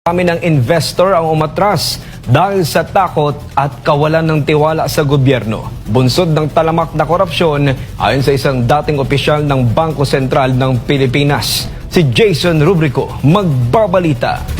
Kami ng investor ang umatras dahil sa takot at kawalan ng tiwala sa gobyerno. Bunsod ng talamak na korupsyon ayon sa isang dating opisyal ng Bangko Sentral ng Pilipinas. Si Jason Rubrico magbabalita.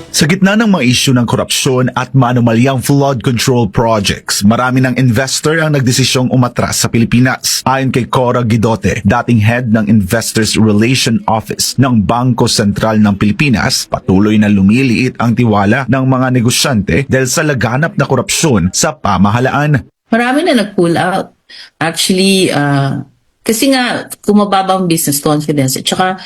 Sa gitna ng mga isyu ng korupsyon at manumalyang flood control projects, marami ng investor ang nagdesisyong umatras sa Pilipinas. Ayon kay Cora Guidote, dating head ng Investors Relation Office ng Bangko Sentral ng Pilipinas, patuloy na lumiliit ang tiwala ng mga negosyante dahil sa laganap na korupsyon sa pamahalaan. Marami na nag-pull out. Actually, kasi nga, kumababa ang business confidence. At saka,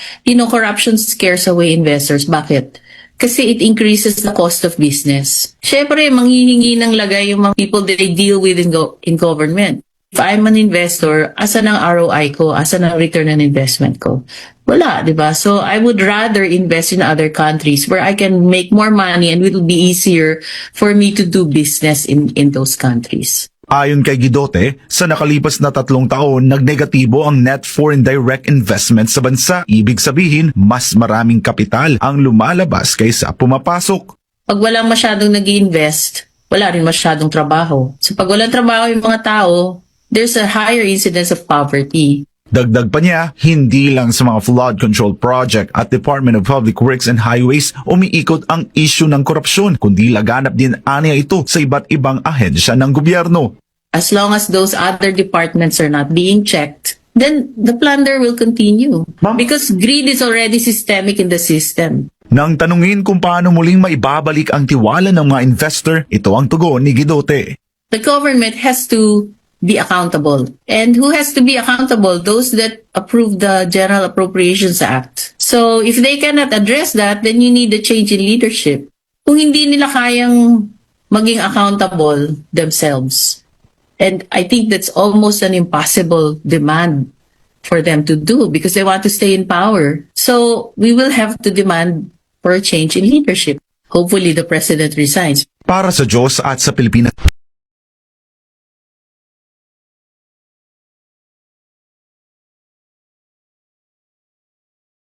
corruption scares away investors. Bakit? Kasi it increases the cost of business. Siyempre, manghihingi ng lagay yung mga people that they deal with in government. If I'm an investor, asan ang ROI ko? Asan ang return on investment ko? Wala, di ba? So, I would rather invest in other countries where I can make more money and it will be easier for me to do business in those countries. Ayon kay Guidote, sa nakalipas na 3 taon, nagnegatibo ang net foreign direct investment sa bansa. Ibig sabihin, mas maraming kapital ang lumalabas kaysa pumapasok. Pag walang masyadong nag-invest, wala rin masyadong trabaho. So pag walang trabaho yung mga tao, there's a higher incidence of poverty. Dagdag pa niya, hindi lang sa mga flood control project at Department of Public Works and Highways umiikot ang isyu ng korupsyon, kundi laganap din aniya ito sa iba't ibang ahensya ng gobyerno. As long as those other departments are not being checked, then the plunder will continue. Because greed is already systemic in the system. Nang tanungin kung paano muling maibabalik ang tiwala ng mga investor, ito ang tugon ni Guidote. The government has to be accountable. And who has to be accountable? Those that approve the General Appropriations Act. So if they cannot address that, then you need a change in leadership. Kung hindi nila kayang maging accountable themselves, and I think that's almost an impossible demand for them to do because they want to stay in power. So we will have to demand for a change in leadership. Hopefully the president resigns. Para sa Diyos at sa Pilipinas.